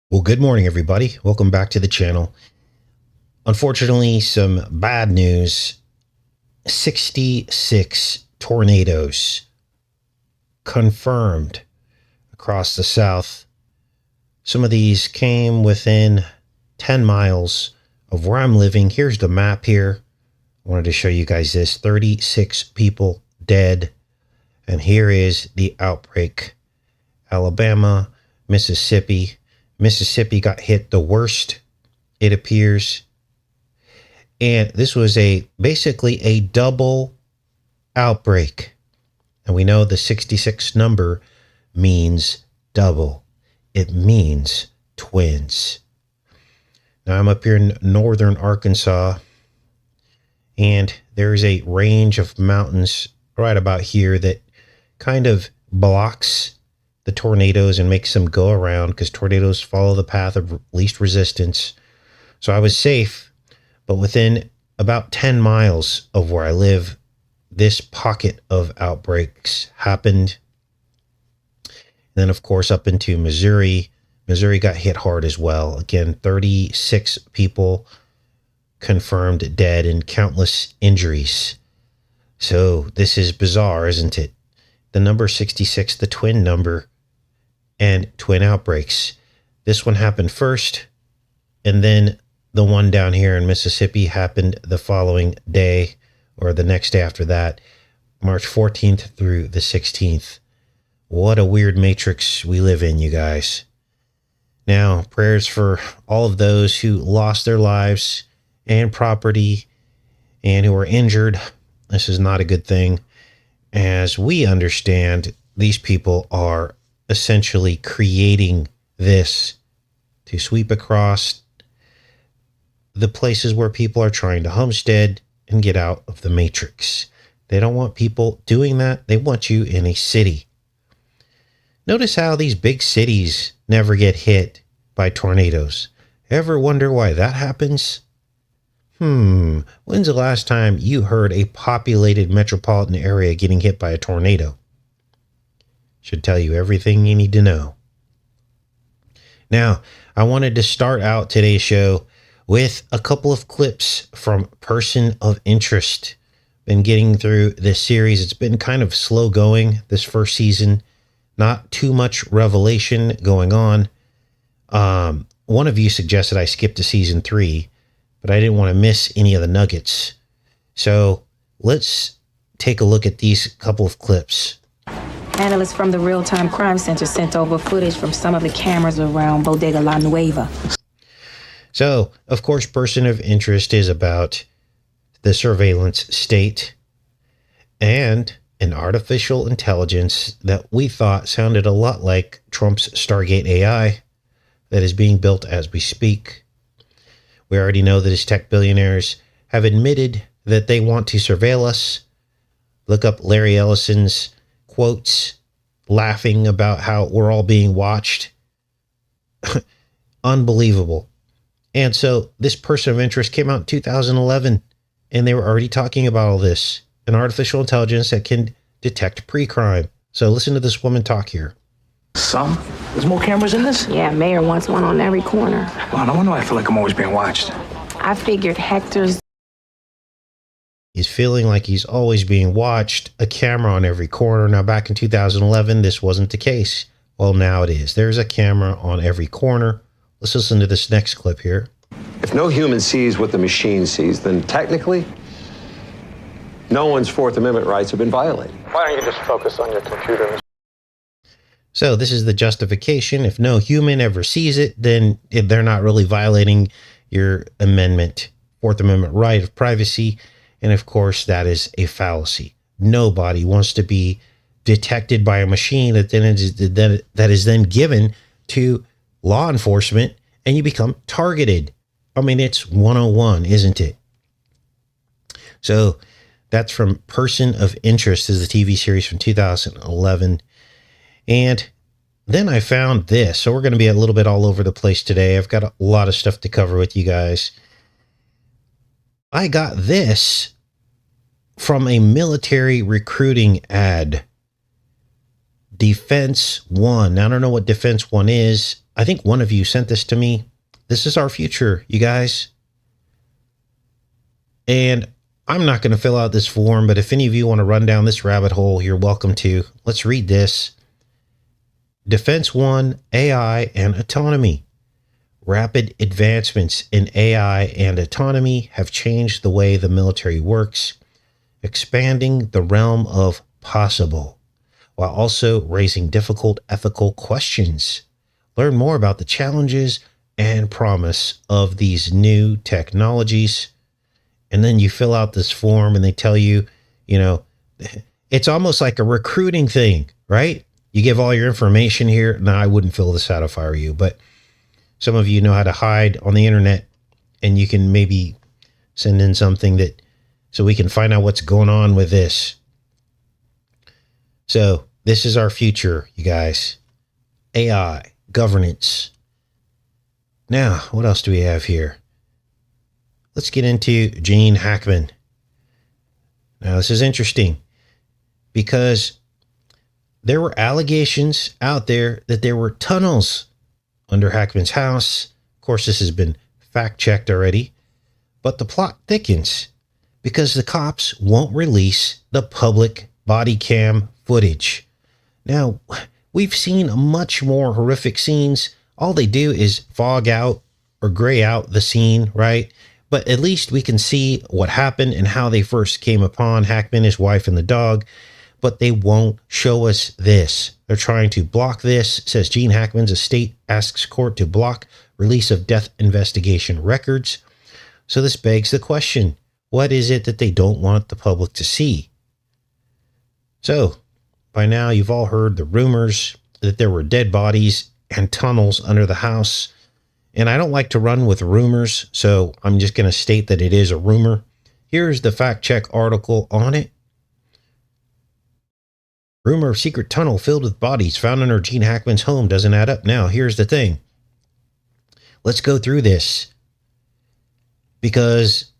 Well, good morning, everybody. Welcome back to the channel. Unfortunately, some bad news. 66 tornadoes confirmed across the South. Some of these came within 10 miles of where I'm living. Here's the map here. I wanted to show you guys this. 36 people dead. And here is the outbreak. Alabama, Mississippi. Mississippi got hit the worst, it appears. And this was basically a double outbreak. And we know the 66 number means double. It means twins. Now I'm up here in northern Arkansas, and there's a range of mountains right about here that kind of blocks the tornadoes and makes them go around, because tornadoes follow the path of least resistance. So I was safe, but within about 10 miles of where I live, this pocket of outbreaks happened. And then, of course, up into Missouri. Missouri got hit hard as well. Again, 36 people confirmed dead and countless injuries. So this is bizarre, isn't it? The number 66, the twin number, and twin outbreaks. This one happened first, and then the one down here in Mississippi happened the following day, or the next day after that, March 14th through the 16th. What a weird matrix we live in, you guys. Now, prayers for all of those who lost their lives and property and who were injured. This is not a good thing. As we understand, these people are essentially creating this to sweep across the places where people are trying to homestead and get out of the matrix. They don't want people doing that. They want you in a city. Notice how these big cities never get hit by tornadoes. Ever wonder why that happens? When's the last time you heard a populated metropolitan area getting hit by a tornado? Should tell you everything you need to know. Now, I wanted to start out today's show with a couple of clips from Person of Interest. Been getting through this series. It's been kind of slow going this first season. Not too much revelation going on. One of you suggested I skip to season 3, but I didn't want to miss any of the nuggets. So let's take a look at these couple of clips. Analysts from the Real-Time Crime Center sent over footage from some of the cameras around Bodega La Nueva. So, of course, Person of Interest is about the surveillance state and an artificial intelligence that we thought sounded a lot like Trump's Stargate AI that is being built as we speak. We already know that his tech billionaires have admitted that they want to surveil us. Look up Larry Ellison's quotes laughing about how we're all being watched. Unbelievable. And so this Person of Interest came out in 2011, and they were already talking about all this. An artificial intelligence that can detect pre-crime. So listen to this woman talk here. Some? There's more cameras in this? Yeah, Mayor wants one on every corner. Well, no wonder I feel like I'm always being watched. I figured Hector's... He's feeling like he's always being watched, a camera on every corner. Now, back in 2011, this wasn't the case. Well, now it is. There's a camera on every corner. Let's listen to this next clip here. If no human sees what the machine sees, then technically, no one's Fourth Amendment rights have been violated. Why don't you just focus on your computer? So this is the justification. If no human ever sees it, then they're not really violating your amendment, Fourth Amendment right of privacy. And of course, that is a fallacy. Nobody wants to be detected by a machine that is then given to law enforcement, and you become targeted. I mean, it's 101, isn't it? So that's from Person of Interest, is the TV series from 2011. And then I found this. So we're going to be a little bit all over the place today. I've got a lot of stuff to cover with you guys. I got this from a military recruiting ad. Defense One. Now, I don't know what Defense One is. I think one of you sent this to me. This is our future, you guys. And I'm not going to fill out this form, but if any of you want to run down this rabbit hole, you're welcome to. Let's read this. Defense One, AI and autonomy. Rapid advancements in AI and autonomy have changed the way the military works, expanding the realm of possible, while also raising difficult ethical questions. Learn more about the challenges and promise of these new technologies. And then you fill out this form and they tell you, it's almost like a recruiting thing, right? You give all your information here. Now, I wouldn't fill this out if I were you, but some of you know how to hide on the internet, and you can maybe send in something so we can find out what's going on with this. So this is our future, you guys. AI, governance. Now, what else do we have here? Let's get into Gene Hackman. Now, this is interesting because there were allegations out there that there were tunnels under Hackman's house. Of course, this has been fact-checked already, but the plot thickens because the cops won't release the public body cam footage. Now, we've seen much more horrific scenes. All they do is fog out or gray out the scene, right? But at least we can see what happened and how they first came upon Hackman, his wife, and the dog. But they won't show us this. They're trying to block this. It says Gene Hackman's estate asks court to block release of death investigation records. So this begs the question, what is it that they don't want the public to see? So by now you've all heard the rumors that there were dead bodies and tunnels under the house. And I don't like to run with rumors, so I'm just going to state that it is a rumor. Here's the fact check article on it. Rumor of secret tunnel filled with bodies found under Gene Hackman's home doesn't add up. Now, here's the thing. Let's go through this because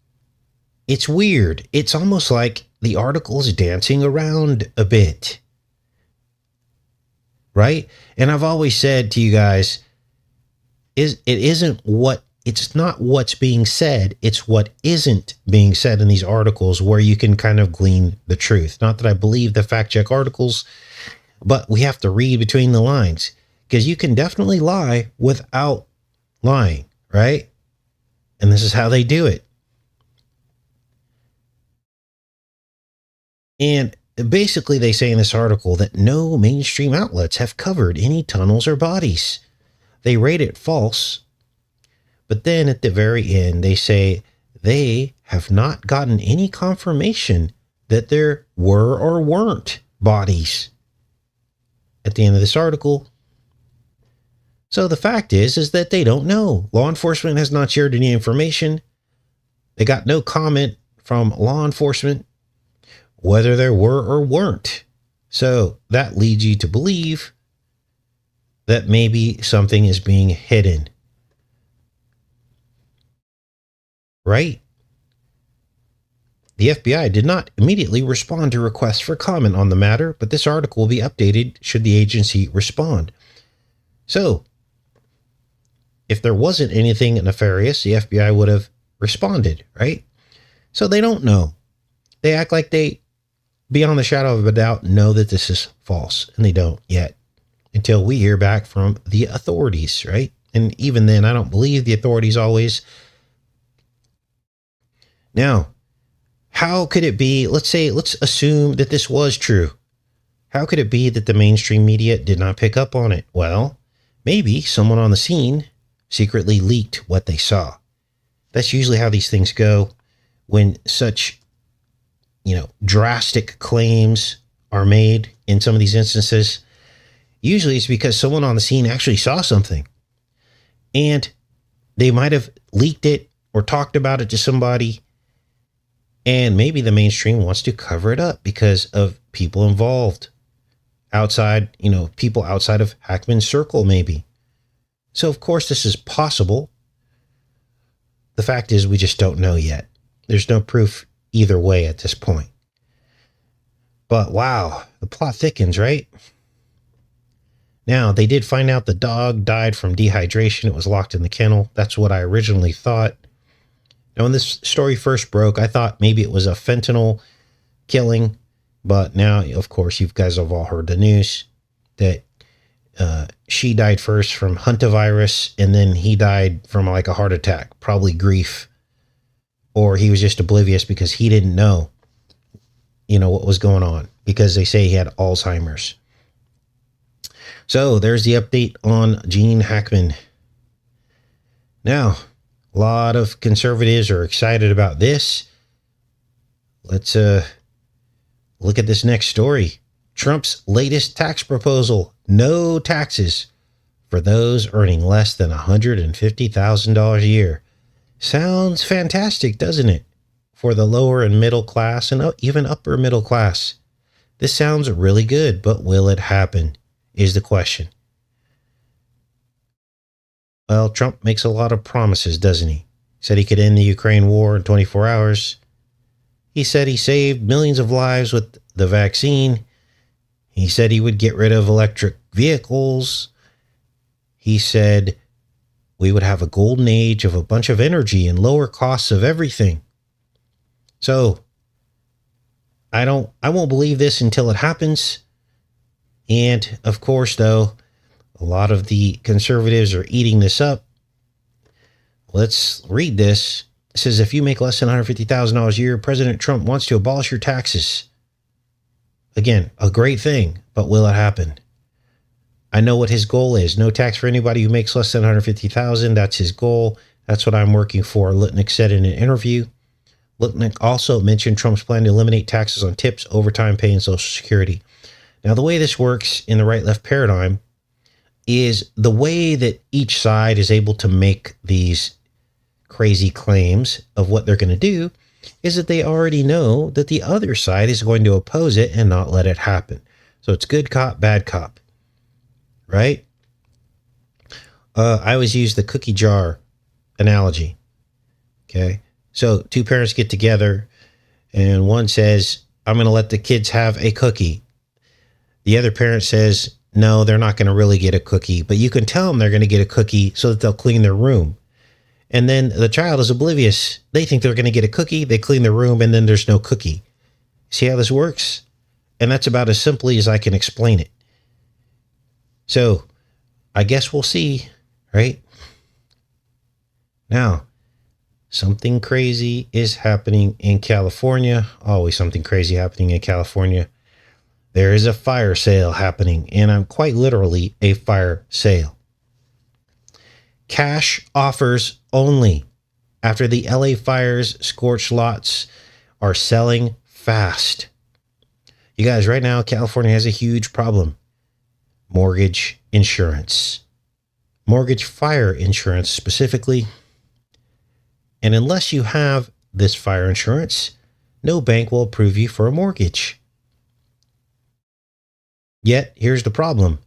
it's weird. It's almost like the article is dancing around a bit, right? And I've always said to you guys, it's not what's being said, it's what isn't being said in these articles where you can kind of glean the truth. Not that I believe the fact check articles, but we have to read between the lines because you can definitely lie without lying, right? And this is how they do it. And basically they say in this article that no mainstream outlets have covered any tunnels or bodies. They rate it false. But then at the very end, they say they have not gotten any confirmation that there were or weren't bodies at the end of this article. So the fact is that they don't know. Law enforcement has not shared any information. They got no comment from law enforcement whether there were or weren't. So that leads you to believe that maybe something is being hidden. Right? The FBI did not immediately respond to requests for comment on the matter, but this article will be updated should the agency respond. So, if there wasn't anything nefarious, the FBI would have responded, right? So they don't know. They act like they, beyond the shadow of a doubt, know that this is false, and they don't yet until we hear back from the authorities, right? And even then, I don't believe the authorities always. Now, how could it be, let's assume that this was true. How could it be that the mainstream media did not pick up on it? Well, maybe someone on the scene secretly leaked what they saw. That's usually how these things go when such, drastic claims are made in some of these instances. Usually it's because someone on the scene actually saw something and they might have leaked it or talked about it to somebody. And maybe the mainstream wants to cover it up because of people involved outside, people outside of Hackman's circle, maybe. So, of course, this is possible. The fact is, we just don't know yet. There's no proof either way at this point. But wow, the plot thickens, right? Now, they did find out the dog died from dehydration. It was locked in the kennel. That's what I originally thought. Now, when this story first broke, I thought maybe it was a fentanyl killing. But now, of course, you guys have all heard the news that she died first from hantavirus, and then he died from like a heart attack, probably grief. Or he was just oblivious because he didn't know, what was going on, because they say he had Alzheimer's. So there's the update on Gene Hackman. Now, a lot of conservatives are excited about this. Let's look at this next story. Trump's latest tax proposal: no taxes for those earning less than $150,000 a year. Sounds fantastic, doesn't it? For the lower and middle class and even upper middle class. This sounds really good, but will it happen is the question. Well, Trump makes a lot of promises, doesn't he? Said he could end the Ukraine war in 24 hours. He said he saved millions of lives with the vaccine. He said he would get rid of electric vehicles. He said we would have a golden age of a bunch of energy and lower costs of everything. So I won't believe this until it happens. And of course, though, a lot of the conservatives are eating this up. Let's read this. It says, if you make less than $150,000 a year, President Trump wants to abolish your taxes. Again, a great thing, but will it happen? I know what his goal is. No tax for anybody who makes less than $150,000. That's his goal. That's what I'm working for, Litnick said in an interview. Litnick also mentioned Trump's plan to eliminate taxes on tips, overtime pay, and Social Security. Now, the way this works in the right-left paradigm is the way that each side is able to make these crazy claims of what they're going to do is that they already know that the other side is going to oppose it and not let it happen. So it's good cop, bad cop, right? I always use the cookie jar analogy. Okay. So two parents get together and one says, I'm going to let the kids have a cookie. The other parent says, no, they're not going to really get a cookie, but you can tell them they're going to get a cookie so that they'll clean their room. And then the child is oblivious. They think they're going to get a cookie. They clean their room and then there's no cookie. See how this works? And that's about as simply as I can explain it. So I guess we'll see, right? Now, something crazy is happening in California. Always something crazy happening in California. There is a fire sale happening, and I'm quite literally a fire sale. Cash offers only. After the LA fires, scorched lots are selling fast. You guys, right now, California has a huge problem. Mortgage insurance. Mortgage fire insurance specifically. And unless you have this fire insurance, no bank will approve you for a mortgage. Yet, here's the problem.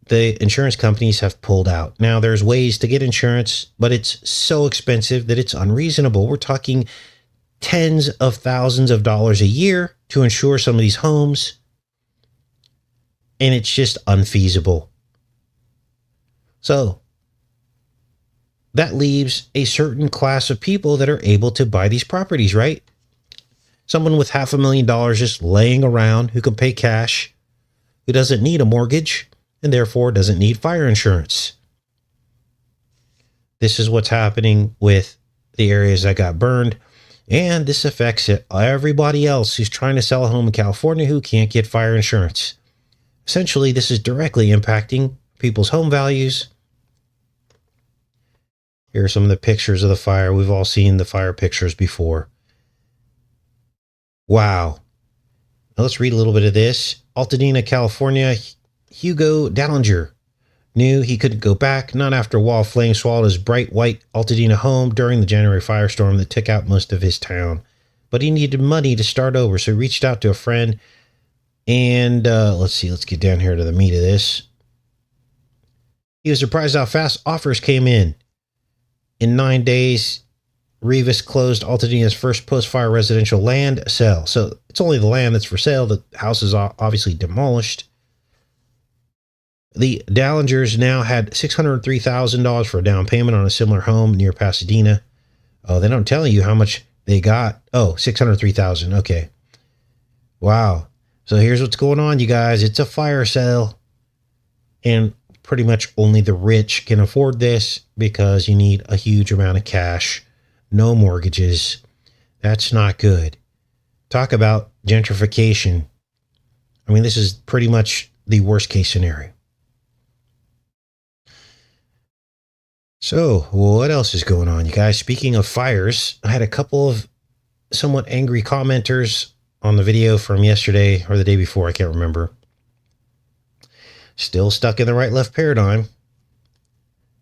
The insurance companies have pulled out. Now, there's ways to get insurance, but it's so expensive that it's unreasonable. We're talking tens of thousands of dollars a year to insure some of these homes. And it's just unfeasible. So that leaves a certain class of people that are able to buy these properties, right? Someone with $500,000 just laying around who can pay cash, who doesn't need a mortgage, and therefore doesn't need fire insurance. This is what's happening with the areas that got burned. And this affects everybody else who's trying to sell a home in California who can't get fire insurance. Essentially, this is directly impacting people's home values. Here are some of the pictures of the fire. We've all seen the fire pictures before. Wow. Now let's read a little bit of this. Altadena, California. Hugo Dallinger knew he couldn't go back, not after a wall of flames swallowed his bright white Altadena home during the January firestorm that took out most of his town. But he needed money to start over, so he reached out to a friend. And let's get down here to the meat of this. He was surprised how fast offers came in. In 9 days, Rivas closed Altadena's first post-fire residential land sale. So it's only the land that's for sale. The house is obviously demolished. the Dallingers now had $603,000 for a down payment on a similar home near Pasadena. Oh, they don't tell you how much they got. Oh, $603,000. Okay. Wow. So here's what's going on, you guys. It's a fire sale. And pretty much only the rich can afford this because you need a huge amount of cash. No mortgages. That's not good. Talk about gentrification. I mean, this is pretty much the worst case scenario. So what else is going on, you guys? Speaking of fires, I had a couple of somewhat angry commenters on the video from yesterday or the day before. I can't remember. Still stuck in the right-left paradigm,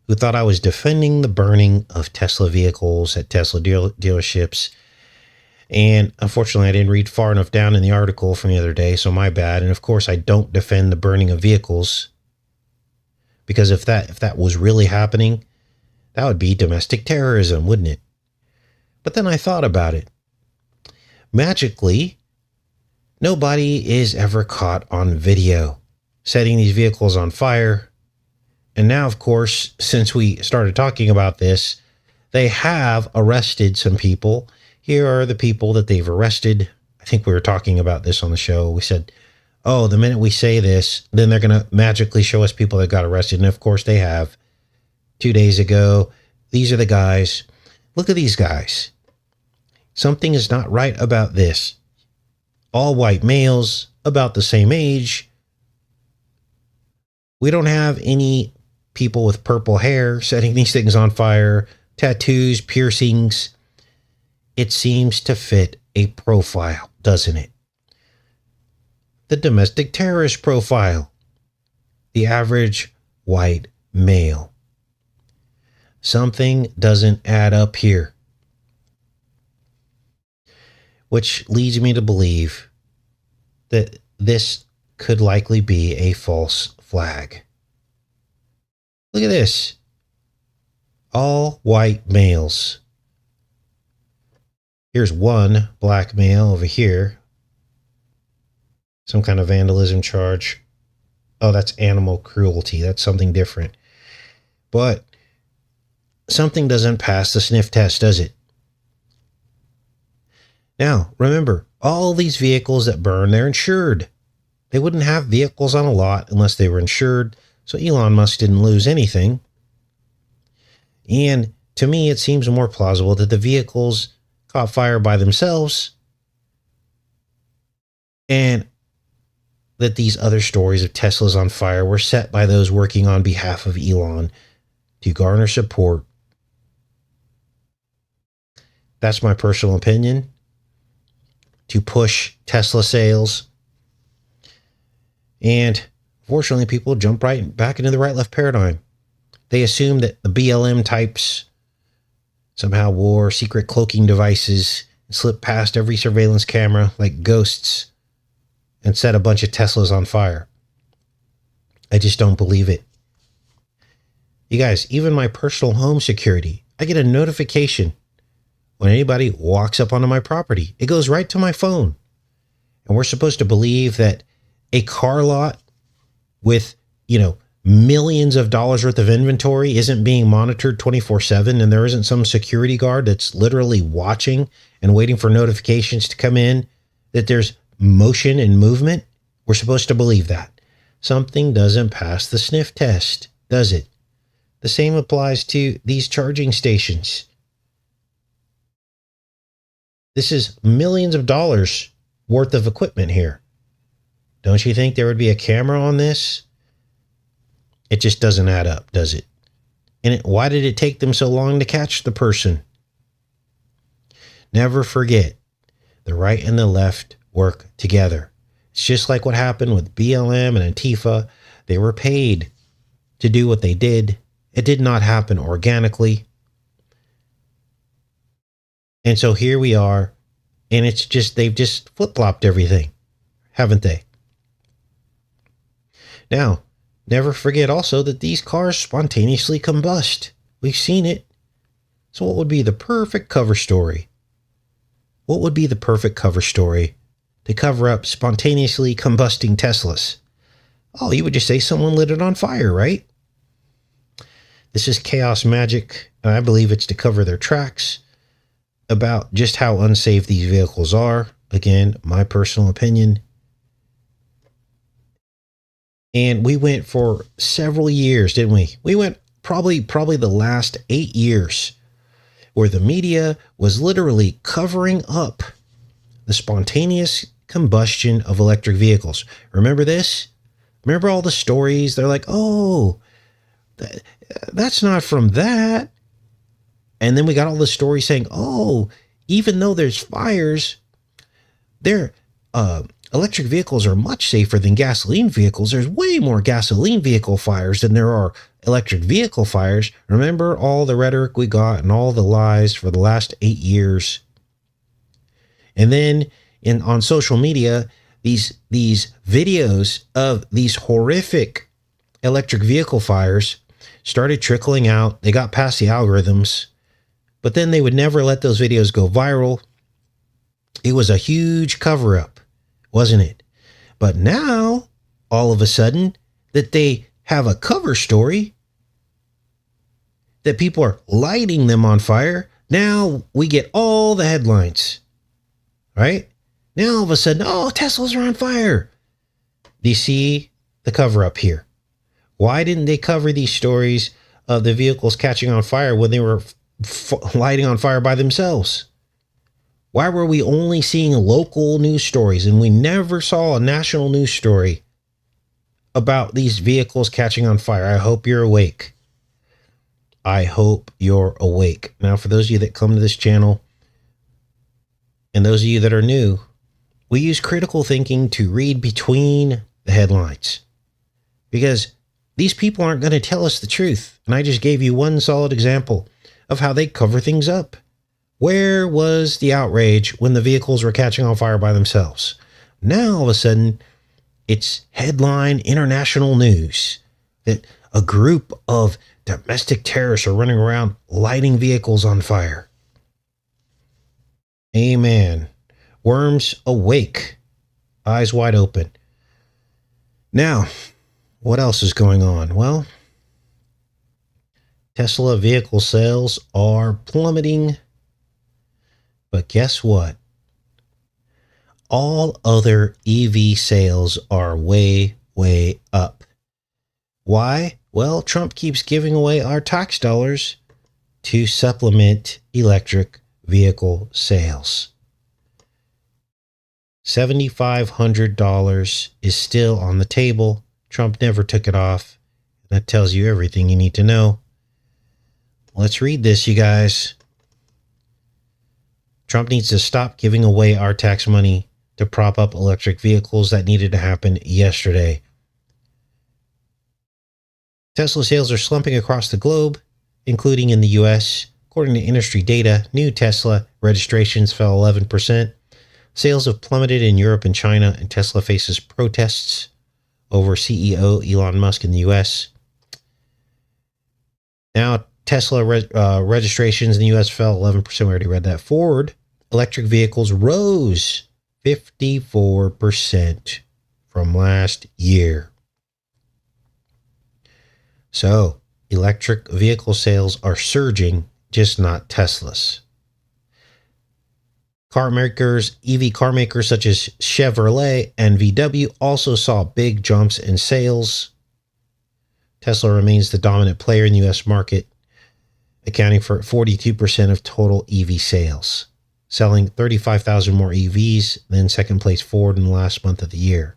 who thought I was defending the burning of Tesla vehicles at Tesla dealerships. And unfortunately, I didn't read far enough down in the article from the other day, so my bad. And of course, I don't defend the burning of vehicles, because if that was really happening, that would be domestic terrorism, wouldn't it? But then I thought about it. Magically, nobody is ever caught on video setting these vehicles on fire. And now, of course, since we started talking about this, they have arrested some people. Here are the people that they've arrested. I think we were talking about this on the show. We said, oh, the minute we say this, then they're going to magically show us people that got arrested. And of course they have. 2 days ago, these are the guys. Look at these guys. Something is not right about this. All white males, about the same age. We don't have any people with purple hair setting these things on fire, tattoos, piercings. It seems to fit a profile, doesn't it? The domestic terrorist profile. The average white male. Something doesn't add up here. Which leads me to believe that this could likely be a false flag. Look at this. All white males. Here's one black male over here. Some kind of vandalism charge. Oh, that's animal cruelty. That's something different. But something doesn't pass the sniff test, does it? Now, remember, all these vehicles that burn, they're insured. They wouldn't have vehicles on a lot unless they were insured, so Elon Musk didn't lose anything. And to me, it seems more plausible that the vehicles caught fire by themselves and that these other stories of Teslas on fire were set by those working on behalf of Elon to garner support. That's my personal opinion. To push Tesla sales. And fortunately, people jump right back into the right-left paradigm. They assume that the BLM types somehow wore secret cloaking devices and slipped past every surveillance camera like ghosts and set a bunch of Teslas on fire. I just don't believe it. You guys, even my personal home security, I get a notification when anybody walks up onto my property. It goes right to my phone. And we're supposed to believe that a car lot with, millions of dollars worth of inventory isn't being monitored 24/7, and there isn't some security guard that's literally watching and waiting for notifications to come in that there's motion and movement. We're supposed to believe that. Something doesn't pass the sniff test, does it? The same applies to these charging stations. This is millions of dollars worth of equipment here. Don't you think there would be a camera on this? It just doesn't add up, does it? And why did it take them so long to catch the person? Never forget, the right and the left work together. It's just like what happened with BLM and Antifa. They were paid to do what they did. It did not happen organically. And so here we are, and it's just, they've just flip-flopped everything, haven't they? Now, never forget also that these cars spontaneously combust. We've seen it. So what would be the perfect cover story? What would be the perfect cover story to cover up spontaneously combusting Teslas? Oh, you would just say someone lit it on fire, right? This is chaos magic, and I believe it's to cover their tracks about just how unsafe these vehicles are. Again, my personal opinion. And we went for several years, didn't we? We went probably the last 8 years where the media was literally covering up the spontaneous combustion of electric vehicles. Remember this? Remember all the stories? They're like, oh, that's not from that. And then we got all the stories saying, oh, even though there's fires, electric vehicles are much safer than gasoline vehicles. There's way more gasoline vehicle fires than there are electric vehicle fires. Remember all the rhetoric we got and all the lies for the last 8 years. And then on social media, these videos of these horrific electric vehicle fires started trickling out. They got past the algorithms, but then they would never let those videos go viral. It was a huge cover up, wasn't it? But now, all of a sudden, that they have a cover story, that people are lighting them on fire, now we get all the headlines, right? Now, all of a sudden, oh, Teslas are on fire. Do you see the cover up here? Why didn't they cover these stories of the vehicles catching on fire when they were lighting on fire by themselves? Why were we only seeing local news stories and we never saw a national news story about these vehicles catching on fire? I hope you're awake. I hope you're awake. Now, for those of you that come to this channel and those of you that are new, we use critical thinking to read between the headlines because these people aren't going to tell us the truth. And I just gave you one solid example of how they cover things up. Where was the outrage when the vehicles were catching on fire by themselves? Now, all of a sudden, it's headline international news that a group of domestic terrorists are running around lighting vehicles on fire. Amen. Worms awake, eyes wide open. Now, what else is going on? Well, Tesla vehicle sales are plummeting. But guess what? All other EV sales are way, way up. Why? Well, Trump keeps giving away our tax dollars to supplement electric vehicle sales. $7,500 is still on the table. Trump never took it off. That tells you everything you need to know. Let's read this, you guys. Trump needs to stop giving away our tax money to prop up electric vehicles. That needed to happen yesterday. Tesla sales are slumping across the globe, including in the U.S. According to industry data, new Tesla registrations fell 11%. Sales have plummeted in Europe and China, and Tesla faces protests over CEO Elon Musk in the U.S. Now, Tesla registrations in the U.S. fell 11%. We already read that. Ford electric vehicles rose 54% from last year. So, electric vehicle sales are surging, just not Teslas. Car makers, EV car makers such as Chevrolet and VW also saw big jumps in sales. Tesla remains the dominant player in the U.S. market, accounting for 42% of total EV sales, selling 35,000 more EVs than second place Ford in the last month of the year.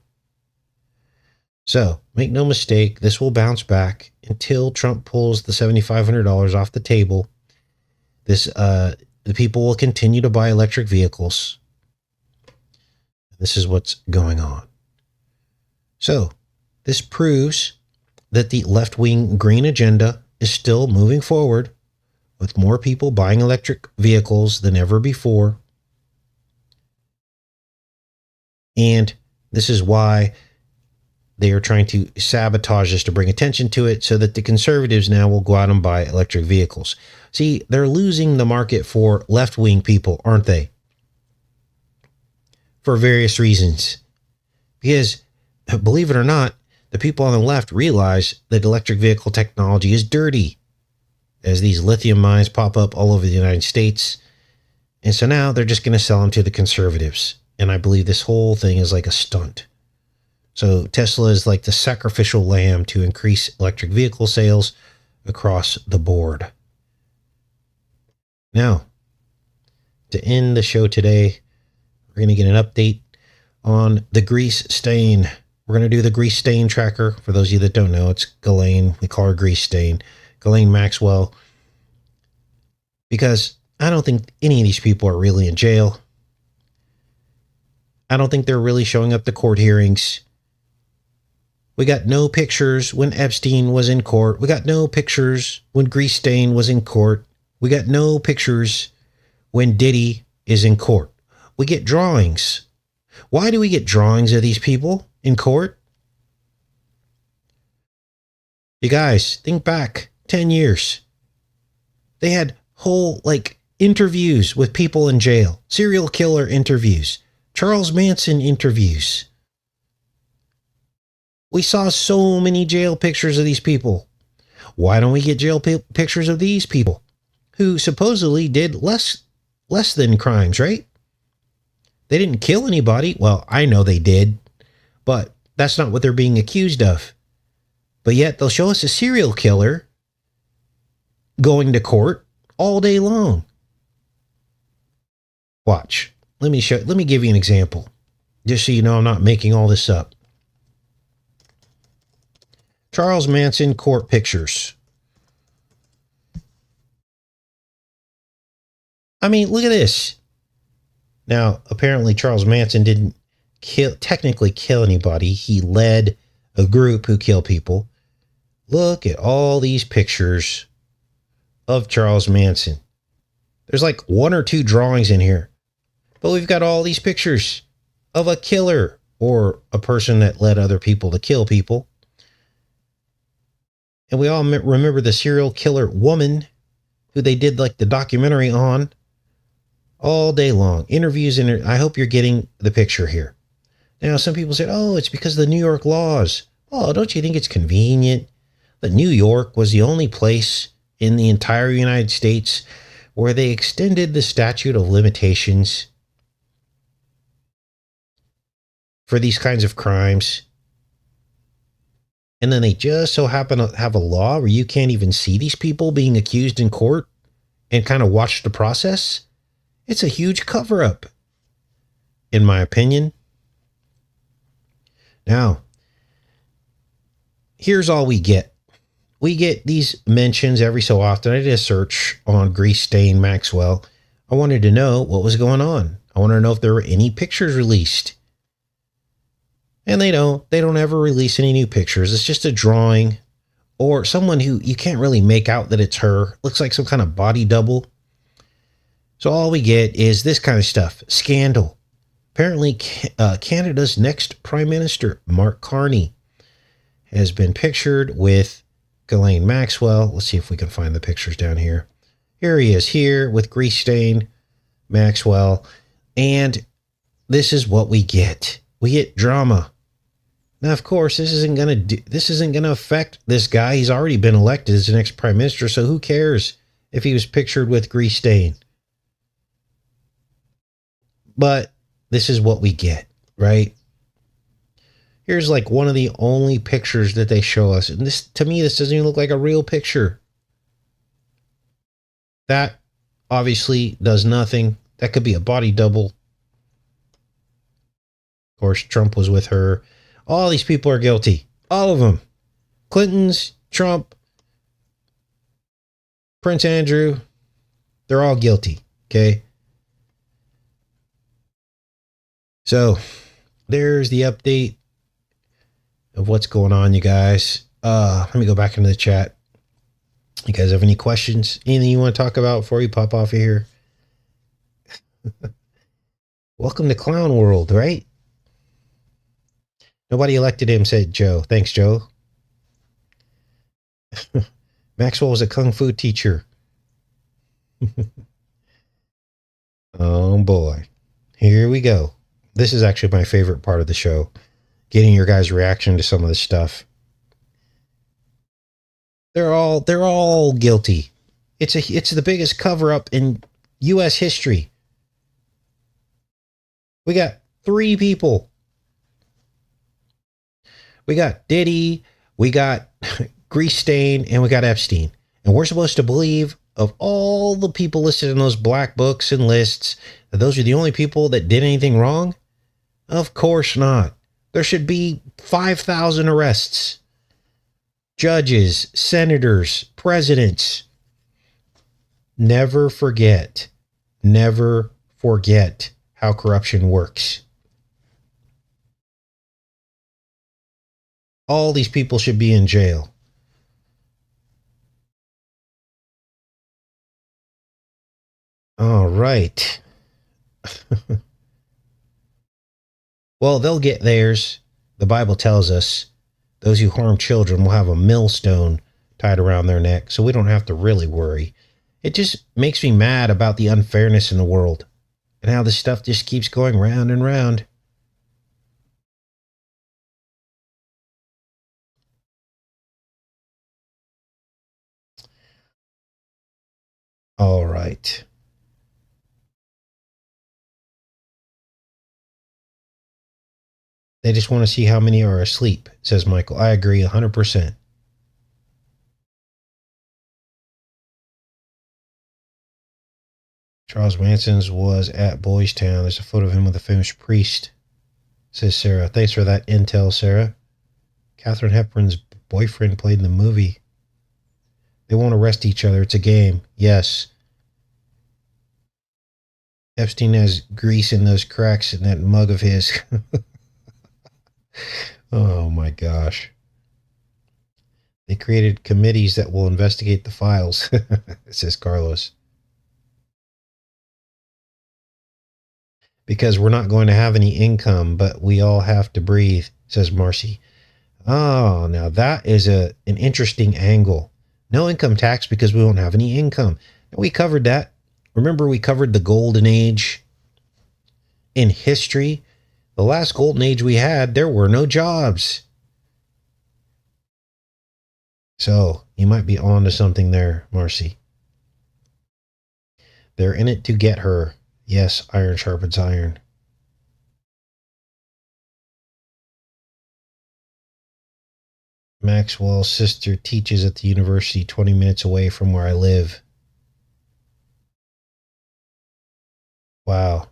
So, make no mistake, this will bounce back until Trump pulls the $7,500 off the table. The people will continue to buy electric vehicles. This is what's going on. So, this proves that the left-wing green agenda is still moving forward, with more people buying electric vehicles than ever before. And this is why they are trying to sabotage this to bring attention to it so that the conservatives now will go out and buy electric vehicles. See, they're losing the market for left-wing people, aren't they? For various reasons. Because, believe it or not, the people on the left realize that electric vehicle technology is dirty as these lithium mines pop up all over the United States. And so now they're just going to sell them to the conservatives. And I believe this whole thing is like a stunt. So Tesla is like the sacrificial lamb to increase electric vehicle sales across the board. Now, to end the show today, we're going to get an update on the grease stain. We're going to do the grease stain tracker. For those of you that don't know, it's Ghislaine. We call her grease stain. Ghislaine Maxwell. Because I don't think any of these people are really in jail. I don't think they're really showing up to court hearings. We got no pictures when Epstein was in court. We got no pictures when Grease Stain was in court. We got no pictures when Diddy is in court. We get drawings. Why do we get drawings of these people in court? You guys, think back 10 years. They had whole, interviews with people in jail. Serial killer interviews. Charles Manson interviews. We saw so many jail pictures of these people. Why don't we get jail pictures of these people who supposedly did less than crimes, right? They didn't kill anybody. Well, I know they did, but that's not what they're being accused of. But yet they'll show us a serial killer going to court all day long. Watch. Let me give you an example, just so you know I'm not making all this up. Charles Manson court pictures. I mean, look at this. Now, apparently Charles Manson didn't technically kill anybody. He led a group who kill people. Look at all these pictures of Charles Manson. There's like one or two drawings in here, but we've got all these pictures of a killer or a person that led other people to kill people. And we all remember the serial killer woman who they did the documentary on all day long. Interviews. I hope you're getting the picture here. Now, some people said, oh, it's because of the New York laws. Oh, don't you think it's convenient that New York was the only place in the entire United States where they extended the statute of limitations for these kinds of crimes? And then they just so happen to have a law where you can't even see these people being accused in court and kind of watch the process. It's a huge cover-up, in my opinion. Now, here's all we get. We get these mentions every so often. I did a search on Grease Stain Maxwell. I wanted to know what was going on. I wanted to know if there were any pictures released. And they don't ever release any new pictures. It's just a drawing or someone who you can't really make out that it's her. Looks like some kind of body double. So all we get is this kind of stuff. Scandal. Apparently, Canada's next Prime Minister, Mark Carney, has been pictured with Ghislaine Maxwell. Let's see if we can find the pictures down here. Here he is here with Grease Stain Maxwell. And this is what we get. We get drama. Now, of course, this isn't going to affect this guy. He's already been elected as the next prime minister, so who cares if he was pictured with Grease Stain? But this is what we get, right? Here's one of the only pictures that they show us. And this, to me, this doesn't even look like a real picture. That obviously does nothing. That could be a body double. Of course, Trump was with her. All these people are guilty. All of them. Clinton's, Trump, Prince Andrew. They're all guilty. Okay. So there's the update of what's going on, you guys. Let me go back into the chat. You guys have any questions? Anything you want to talk about before you pop off of here? Welcome to Clown World, right? Nobody elected him, said Joe. Thanks, Joe. Maxwell was a kung fu teacher. Oh boy. Here we go. This is actually my favorite part of the show. getting your guys' reaction to some of this stuff. They're all guilty. It's the biggest cover up in U.S. history. We got 3 people. We got Diddy, we got Grease Stain, and we got Epstein. And we're supposed to believe, of all the people listed in those black books and lists, that those are the only people that did anything wrong? Of course not. There should be 5,000 arrests. Judges, senators, presidents. Never forget how corruption works. All these people should be in jail. All right. Well, they'll get theirs. The Bible tells us those who harm children will have a millstone tied around their neck, so we don't have to really worry. It just makes me mad about the unfairness in the world and how this stuff just keeps going round and round. All right. They just want to see how many are asleep, says Michael. I agree 100%. Charles Manson's was at Boys Town. There's a photo of him with a famous priest, says Sarah. Thanks for that intel, Sarah. Katharine Hepburn's boyfriend played in the movie. They won't arrest each other. It's a game. Yes. Epstein has grease in those cracks in that mug of his. Oh my gosh. They created committees that will investigate the files, says Carlos. Because we're not going to have any income, but we all have to breathe, says Marcy. Oh, now that is an interesting angle. No income tax because we won't have any income. And we covered that. Remember, we covered the golden age in history. The last golden age we had, there were no jobs. So you might be on to something there, Marcy. They're in it to get her. Yes, iron sharpens iron. Maxwell's sister teaches at the university 20 minutes away from where I live. Wow.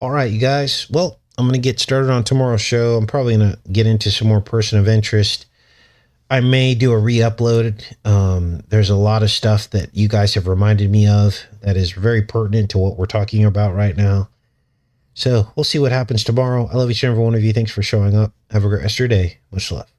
All right, you guys. Well, I'm going to get started on tomorrow's show. I'm probably going to get into some more person of interest. I may do a re-upload. There's a lot of stuff that you guys have reminded me of that is very pertinent to what we're talking about right now. So we'll see what happens tomorrow. I love each and every one of you. Thanks for showing up. Have a great rest of your day. Much love.